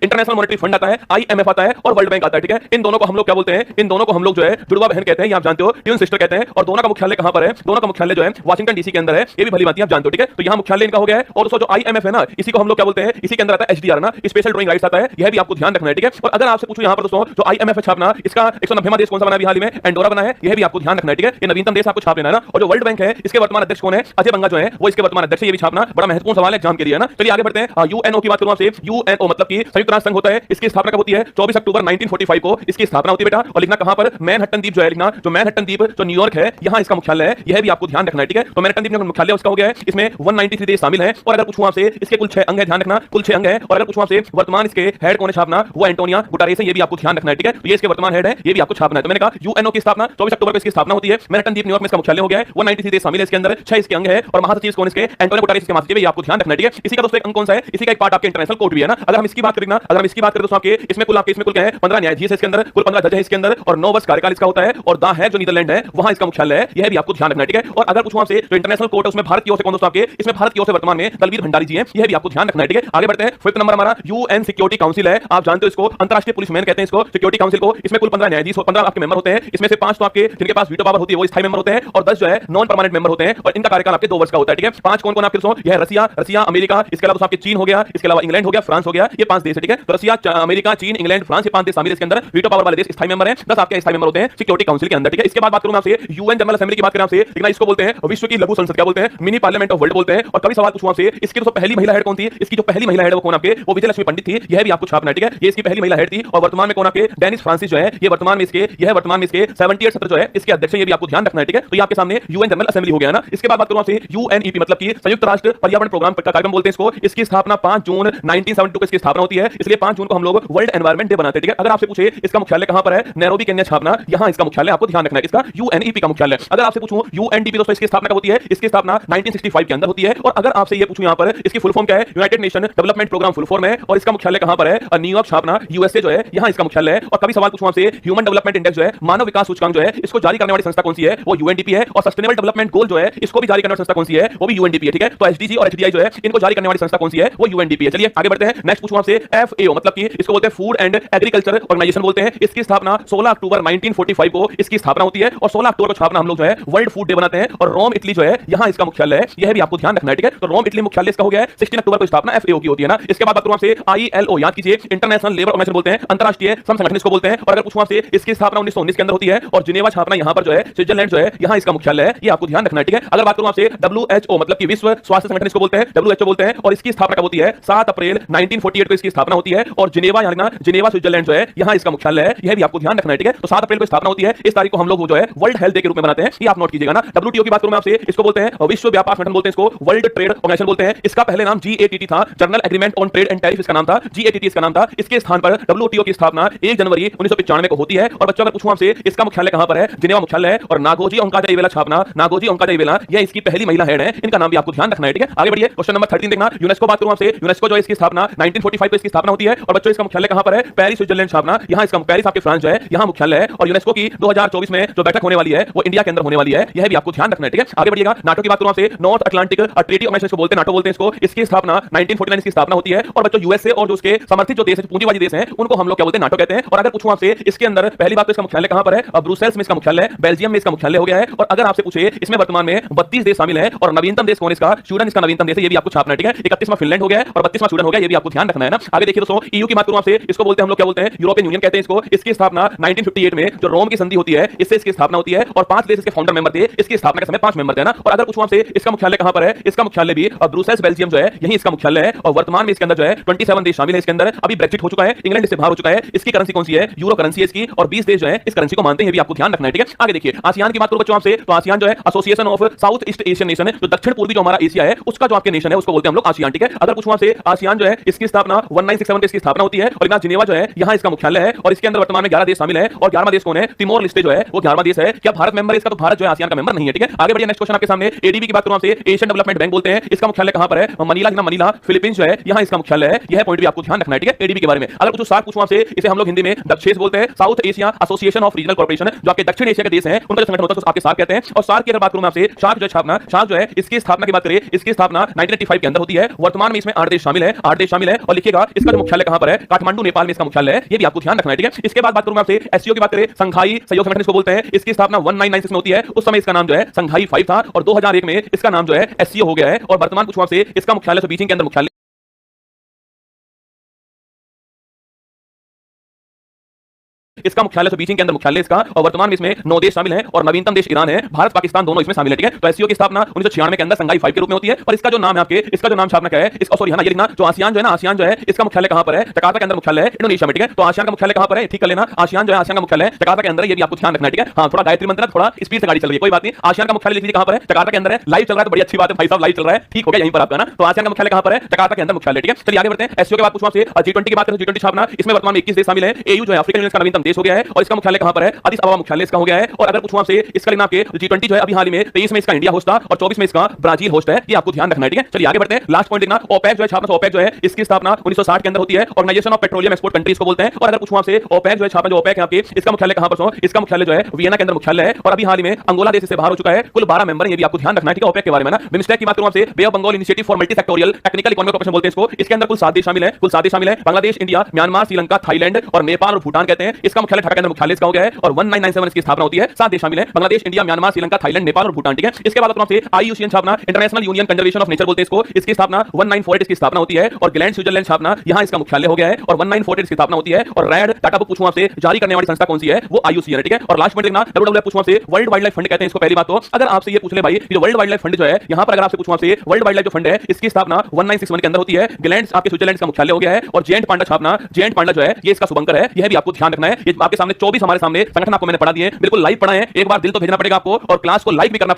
International monetary fund आता है, IMF आता है और वर्ल्ड बैंक आता है। ठीक है, इन दोनों को हम लोग क्या बोलते हैं? इन दोनों को हम लोग जो है जुड़वा बहन कहते हैं, ये आप जानते हो, ट्विन सिस्टर कहते हैं। और दोनों का मुख्यालय कहां पर है? दोनों का मुख्यालय जो है वाशिंगटन डीसी के अंदर है, ये भी भली बात आप जानते हो। ठीक है, तो यहां मुख्यालय इनका हो गया है। और दोस्तों जो आईएमएफ है ना, इसी को हम लोग क्या बोलते हैं? इसी के अंदर आता है एचडीआर ना, स्पेशल ड्राइंग राइट्स आता है, यह भी आपको ध्यान रखना है। ठीक है, और अगर आपसे पूछूं यहां पर दोस्तों जो आईएमएफ है छापना, इसका 190वां देश कौन सा बना है? हाल ही में एंडोरा बना है, यह भी आपको ध्यान रखना है। ठीक है, ये नवीनतम देश आपको छाप लेना है ना। और जो वर्ल्ड बैंक है, इसके वर्तमान अध्यक्ष कौन है? अजय बंगा जो है वो इसके वर्तमान अध्यक्ष है, ये भी छापना बड़ा महत्वपूर्ण सवाल है एग्जाम के लिए ना। चलिए आगे बढ़ते हैं। यूएनओ की बात करूं आपसे, यूएनओ मतलब कि संयुक्त राष्ट्र संघ होता है, इसकी स्थापना कब होती है? 24 अक्टूबर 1945 को इसकी स्थापना होती है बेटा। और लिखना कहां पर? मैनहट्टन द्वीप जो है, लिखना जो मैनहट्टन द्वीप जो न्यूयॉर्क है, यहां इसका मुख्यालय है, यह भी आपको ध्यान रखना है। ठीक है, तो मैनहट्टन द्वीप का मुख्यालय उसका हो गया है, इसमें 193 देश शामिल हैं। और अगर पूछूं आपसे इसके कुल 6 अंग है, ध्यान रखना कुल 6 अंग है। और अगर पूछूं आपसे वर्तमान इसके हेड कौन है छापना, वो एंटोनियो गुटेरेस है, ये भी आपको ध्यान रखना है। ठीक है, तो ये इसके वर्तमान हेड है, ये भी आपको छापना है। तो मैंने कहा यूएनओ की स्थापना 24 अक्टूबर को इसकी स्थापना होती है, मैनहट्टन द्वीप न्यूयॉर्क में इसका मुख्यालय हो गया है, 193 देश शामिल है इसके अंदर, 6 इसके अंग है। और महासचिव कौन इसके? एंटोनियो गुटेरेस इसके महासचिव है, ये आपको ध्यान रखना है। ठीक है, इसी का दोस्तों एक अंग कौन सा है? इसी का एक पार्ट आपके इंटरनेशनल कोर्ट भी है ना। अगर हम इसकी बात करें ना, अगर हम इसकी बात करें तो आपके इसमें कुल क्या है? 15 न्यायाधीश है इसके अंदर, कुल 15 जज है इसके अंदर, और 9 वर्ष कार्यकाल इसका होता है। और दा है जो नीदरलैंड है, वहां इसका मुख्यालय है, यह भी आपको ध्यान रखना है। ठीक है, और अगर पूछूं आपसे जो इंटरनेशनल कोर्ट है उसमें भारत की ओर से कौन दोस्तों आपके? इसमें भारत की ओर से वर्तमान में दलवीर भंडारी जी हैं, यह भी आपको ध्यान रखना है। ठीक है, आगे बढ़ते हैं। 5th नंबर हमारा यूएन सिक्योरिटी काउंसिल है, आप जानते हो इसको अंतरराष्ट्रीय पुलिस मैन कहते हैं इसको, सिक्योरिटी काउंसिल को। इसमें कुल 15 न्यायाधीश 15 आपके मेंबर होते हैं, इसमें से 5 तो आपके जिनके पास वीटो पावर होती है वो स्थायी मेंबर होते हैं, और 10 जो है नॉन परमानेंट मेंबर होते हैं, और इनका कार्यकाल आपके 2 वर्ष का होता है। ठीक है, 5 कौन कौन आपके दोस्तों? यह रसिया, अमेरिका, इसके अलावा आपके चीन हो गया, इसके अलावा इंग्लैंड हो गया, फ्रांस हो गया, ये 5 देश है। ठीक है, तो रसिया, अमेरिका, चीन, इंग्लैंड, फ्रांस, ये 5 देश शामिल है इसके अंदर, वीटो पावर वाले देश स्थायी मेंबर हैं, 10 आपके स्थायी मेंबर होते हैं सिक्योरिटी काउंसिल के अंदर। ठीक है, इसके बाद बात करूं मैं आपसे यूएन जनरल असेंबली की बात करें आपसे, लेकिन इसको बोलते हैं विश्व की लघु संसद, क्या बोलते हैं? मिनी पार्लियामेंट ऑफ वर्ल्ड बोलते हैं। और कभी सवाल पूछूं आपसे इसकी तो पहली महिला हेड कौन थी? इसकी जो पहली महिला हेड वो कौन आपके? वो विजयलक्ष्मी पंडित थी, यह भी आपको छापना है। ठीक है, ये इसकी पहली महिला हेड थी। और वर्तमान में कौन आपके? डेनिस फ्रांसिस जो है, ये वर्तमान में इसके 78 सत्र जो है इसके अध्यक्ष है, ये भी आपको ध्यान रखना है। ठीक है, तो ये आपके सामने यूएन जनरल असेंबली हो गया ना। इसके बाद बात करूं आपसे यूएनईपी मतलब कि संयुक्त राष्ट्र पर्यावरण प्रोग्राम का कार्यक्रम बोलते हैं इसको, इसकी स्थापना 5 जून 1972 को इसकी स्थापना होती है, इसलिए 5 जून को हम लोग वर्ल्ड एनवायरनमेंट डे बनाते हैं। ठीक है, अगर आपसे पूछे इसका मुख्यालय कहां पर है? नैरोबी केन्या छापना, यहां इसका मुख्यालय आपको ध्यान रखना है, इसका यूएनईपी का मुख्यालय। अगर आपसे पूछूं यूएनडीपी दोस्तों इसकी स्थापना कब होती है? इसकी स्थापना 1965 के अंदर होती है। और अगर आपसे ये पूछूं यहां पर इसकी फुल फॉर्म क्या है? United Nation Development Programme full form है, और इसका मुख्यालय कहां पर है? न्यूयॉर्क छापना, यूएसए जो है, यहां इसका मुख्यालय है। और कभी सवाल पूछूं आपसे ह्यूमन डेवलपमेंट इंडेक्स जो है, मानव विकास सूचकांक जो है, इसको जारी करने वाली संस्था कौन सी है? वो यूएनडीपी है। और सस्टेनेबल डेवलपमेंट गोल जो है, इसको भी जारी करने वाली संस्था कौन सी है? वो भी यूएनडीपी है। ठीक है, तो एसडीजी और एचडीआई जो है, इनको जारी करने वाली संस्था कौन सी है? वो यूएनडीपी है। चलिए आगे बढ़ते हैं। नेक्स्ट पूछूं आपसे एफएओ मतलब कि इसको बोलते हैं फूड एंड एग्रीकल्चर ऑर्गेनाइजेशन बोलते हैं, इसकी स्थापना 16 अक्टूबर 1945 को इसकी स्थापना होती है। और 16 अक्टूबर को छापना हम लोग जो है वर्ल्ड फूड डे बनाते हैं। और रोम इटली जो है, यहां इसका मुख्यालय है, यह भी आपको ध्यान रखना है। ठीक है, तो रोम इटली मुख्यालय इसका हो गया है, 16 अक्टूबर को स्थापना एफएओ की होती है ना। इसके बाद बात करूं आपसे आईएलओ, याद कीजिए इंटरनेशनल लेबर ऑर्गेनाइजेशन बोलते हैं, अंतरराष्ट्रीय श्रम संगठन इसको बोलते हैं। और अगर पूछूं आपसे इसकी स्थापना 1919 के अंदर होती है, और जिनेवा छापना यहां पर जो है स्विट्जरलैंड जो है, यहां इसका मुख्यालय है, ये आपको ध्यान रखना है। ठीक है, अगर बात करूं आपसे डब्ल्यूएचओ मतलब कि विश्व स्वास्थ्य संगठन इसको बोलते हैं, डब्ल्यूएचओ बोलते हैं, और इसकी स्थापना कब होती है? 7 अप्रैल 1948 को इसकी स्थापना होती है। और जिनेवा यानी जिनेवा स्विट्जरलैंड जो है, यहां इसका मुख्यालय है, यह भी आपको ध्यान रखना है। ठीक है, तो 7 अप्रैल को स्थापना होती है, इस तारीख को हम लोग जो है वर्ल्ड हेल्थ डे के रूप में मनाते हैं, ये आप नोट कीजिएगा ना। डब्ल्यूटीओ की बात करूं मैं आपसे, इसको बोलते हैं विश्व व्यापार संगठन बोलते हैं, इसको वर्ल्ड ट्रेड ऑर्गेनाइजेशन बोलते हैं। इसका पहले नाम जीएटीटी था, general agreement on trade and tariff इसका नाम था, जीएटीटी इसका नाम था। इसके स्थान पर डब्ल्यूटीओ की स्थापना 1 जनवरी 1995 को होती है। और बच्चों अगर पूछूं आपसे इसका मुख्यालय कहां पर है? जिनेवा मुख्यालय है। और नागोजी ओंकाजाइवेला छापना, नागोजी ओंकाजाइवेला, यह इसकी पहली महिला हेड है, इनका नाम भी आपको ध्यान रखना है। ठीक है, आगे बढ़िए। क्वेश्चन नंबर 13 देखना, यूनेस्को बात करूं आपसे, यूनेस्को जो है इसकी स्थापना 1945 को इसकी स्थापना होती है। और बच्चों इसका मुख्यालय कहां पर है? पेरिस स्विट्जरलैंड छापना, यहां इसका पेरिस आपके फ्रांस जो है, यहां मुख्यालय है। और यूनेस्को की 2024 में जो बैठक होने वाली है वो इंडिया के अंदर होने वाली है, यह भी आपको ध्यान रखना है। ठीक है, आगे बढ़िएगा। नाटो की बात करूं आपसे, नॉर्थ अटलांटिक ट्रीटी ऑर्गेनाइजेशन बोलते हैं, नाटो बोलते हैं इसको, इसकी स्थापना 1949 की स्थापना होती है। और बच्चों यूएसए और जो उसके समर्थित जो देश है, पूंजीवादी देश हैं, उनको हम लोग क्या बोलते हैं? नाटो कहते हैं। और अगर पूछूं आपसे इसके अंदर पहली बात तो इसका मुख्यालय कहां पर है? ब्रुसेल्स में इसका मुख्यालय है, बेल्जियम में इसका मुख्यालय हो गया है। और अगर आपसे पूछे इसमें वर्तमान में 32 देश शामिल हैं, और नवीनतम देश कौन है इसका? स्वीडन इसका नवीनतम देश है, ये भी आपको छापना है। ठीक है, 31वां फिनलैंड हो गया है और 32वां स्वीडन हो गया, ये भी आपको ध्यान रखना है ना। आगे देखिए दोस्तों, ईयू की बात करूं आपसे, इसको बोलते हैं हम लोग क्या बोलते हैं? यूरोपियन यूनियन कहते हैं इसको। इसकी स्थापना 1958 में जो रोम की संधि होती है, इससे इसकी स्थापना होती है। और 5 देश इसके फाउंडर मेंबर थे, इसकी स्थापना के समय 5 मेंबर थे ना। और अगर पूछूं आपसे इसका मुख्यालय कहां पर है? इसका मुख्यालय भी ब्रुसेल्स बेल्जियम जो है, यही इसका मुख्यालय है। और वर्तमान में इसके अंदर जो है 27 देश शामिल है इसके अंदर। अभी ब्रेक्जिट हो चुका है, इंग्लैंड इससे बाहर हो चुका है। इसकी करेंसी कौन सी है? यूरो करेंसी है इसकी। और 20 देश जो है इस करेंसी को मानते हैं, ये भी आपको ध्यान रखना है। ठीक है, आगे देखिए आसियान की बात करूं बच्चों आपसे, तो आसियान जो है association of south east Asian nation है, जो दक्षिण पूर्वी जो हमारा एशिया है उसका जो आपके नेशन है उसको बोलते हैं हम लोग आसियान। ठीक है, अगर पूछूं आपसे आसियान जो है इसकी स्थापना 1967 में इसकी स्थापना होती है। और यहां जिनेवा जो है, यहां इसका मुख्यालय है। और इसके अंदर वर्तमान में 11 देश शामिल है। और 11वां देश कौन है? तिमोर लेस्टे जो है वो 11वां देश है। क्या भारत मेंबर है इसका? तो भारत जो है आसियान का मेंबर नहीं है। ठीक है, आगे बढ़िए। नेक्स्ट क्वेश्चन आपके सामने, एडीबी की बात करूं आपसे, एशियन डेवलपमेंट बैंक बोलते हैं, इसका मुख्यालय कहां पर है? मनीला, मनीला फिलीपींस जो है, यहां इसका मुख्यालय है। यह पॉइंट भी आपको ध्यान रखना है। ठीक है, एडीबी के बारे में अगर कुछ साथ पूछूं आपसे, इसे हम लोग हिंदी में दक्षेस बोलते हैं, south Asia association of regional corporation, जो आपके दक्षिण एशिया के देश हैं उनका जो संगठन होता है तो आपके सार्क कहते हैं। और सार्क की अगर बात करूं मैं आपसे, सार्क जो छापना, सार्क जो है इसकी स्थापना की बात करें, इसकी स्थापना 1985 के अंदर होती है। वर्तमान में इसमें 8 देश शामिल है, 8 देश शामिल है। और लिखिएगा इसका इसका जो मुख्यालय कहां पर है, काठमांडू नेपाल में इसका मुख्यालय है, ये भी आपको ध्यान रखना है, ठीक है। इसके बाद बात करूंगा आपसे एससीओ की बात करें, संघाई सहयोग संगठन इसको बोलते हैं, इसकी स्थापना 1996 में होती है, उस समय इसका नाम जो है संघाई 5 था और 2001 में इसका नाम जो है एससीओ हो गया है और वर्तमान पूछूं आपसे इसका मुख्यालय बीजिंग के अंदर मुख्यालय इसका मुख्यालय बीजिंग के अंदर मुख्यालय इसका और वर्तमान में इसमें 9 देश शामिल हैं और नवीनतम देश ईरान है, भारत पाकिस्तान दोनों इसमें शामिल है, ठीक है। तो एससीओ की स्थापना 1996 के अंदर संघाई 5 के रूप में होती है और इसका जो नाम है आपके, इसका जो नाम छापना क्या है, इसका सॉरी है ना, ये लिखना जो आसियान जो है ना, आसियान जो है इसका मुख्यालय कहां पर है, जकार्ता के अंदर मुख्यालय है, इंडोनेशिया में, ठीक है। तो आसियान का मुख्यालय कहां पर है, ठीक कर लेना, आसियान जो है आसियान का मुख्यालय है जकार्ता के अंदर, ये भी आपको ध्यान रखना है, ठीक है। हां, थोड़ा गायत्री मंत्र थोड़ा स्पीड से गाड़ी चल रही है, कोई बात नहीं। आसियान का मुख्यालय लिख लीजिए कहां पर है, जकार्ता के अंदर है, लाइव चल रहा है तो बड़ी अच्छी बात है भाई साहब, लाइव चल रहा है, ठीक हो गया यहीं पर आपका ना। तो आसियान का मुख्यालय कहां पर है, जकार्ता के अंदर मुख्यालय, ठीक है। चलिए आगे बढ़ते हैं। एससीओ के बाद पूछूं आपसे G20 की बात करें, G20 छापना, इसमें वर्तमान में 21 देश शामिल हैं, एयू जो है अफ्रीकन यूनियन का नवीनतम देश हो गया है और इसका मुख्यालय कहां पर है, अदिस अबबा मुख्यालय इसका हो गया है। और अगर पूछूं आपसे इसका लिखना आपके G20 जो है अभी हाल ही में 23 में इसका इंडिया होस्ट था और 24 में इसका ब्राजील होस्ट है, ये आपको ध्यान रखना है, ठीक है। चलिए आगे बढ़ते हैं। लास्ट पॉइंट लिखना, ओपेक जो है छापना, ओपेक जो है इसकी स्थापना 1960 के अंदर होती है, Organization of Petroleum Export Countries को बोलते हैं। और अगर पूछूं आपसे ओपेक जो है छापना, जो ओपेक है आपके, इसका मुख्यालय कहां पर, इसका मुख्यालय जो है वियना के अंदर मुख्यालय है और अभी हाल ही में अंगोला देश से बाहर हो चुका है। कुल 12 मेंबर, ये भी आपको ध्यान रखना है, ठीक है। ओपेक के बारे में ना, बिमस्टेक की बात करूं आपसे, bay of Bengal initiative for multi sectoral technical economic cooperation बोलते हैं इसको, इसके अंदर कुल 7 देश शामिल है, कुल 7 देश शामिल है, Bangladesh, India, Myanmar, Sri Lanka, Thailand और नेपाल और भूटान कहते हैं। इसका मुख्यालय ढाका के अंदर मुख्यालय इसका हो गया है और 1997 इसकी स्थापना होती है। 7 देश शामिल है, Bangladesh, India, Myanmar, Sri Lanka, Thailand, Nepal और भूटान, ठीक है। इसके बाद आपसे आईयूसीएन छापना, international union conservation of nature बोलते हैं इसको, इसकी स्थापना 1948 इसकी स्थापना होती है और ग्लैंड स्विट्जरलैंड छापना, यहां इसका मुख्यालय हो गया है और 1948 इसकी स्थापना होती है। और रैड डाटा बुक पूछूं आपसे जारी करने वाली संस्था कौन सी है, वो आईयूसीएन है, ठीक है। और लास्ट पॉइंट देखना, डब्ल्यूडब्ल्यूएफ पूछूं आपसे, वर्ल्ड वाइल्ड लाइफ फंड कहते हैं इसको। पहली बात तो अगर आपसे ये पूछ ले भाई, ये वर्ल्ड वाइल्ड लाइफ फंड जो है, यहां पर अगर आपसे पूछूं आपसे वर्ल्ड वाइल्ड लाइफ जो फंड है, इसकी स्थापना 1961 के अंदर होती है, ग्लैंड आपके स्विट्जरलैंड का मुख्यालय हो गया है और जेएंट पांडा छापना, जेएंट पांडा जो है ये इसका शुभंकर है, यह भी आपको ध्यान रखना है। ये आपके सामने 24 हमारे सामने संगठन आपको मैंने पढ़ा दिए, बिल्कुल लाइव पढ़ा है, एक बार दिल तो भेजना पड़ेगा आपको और क्लास को लाइक भी करना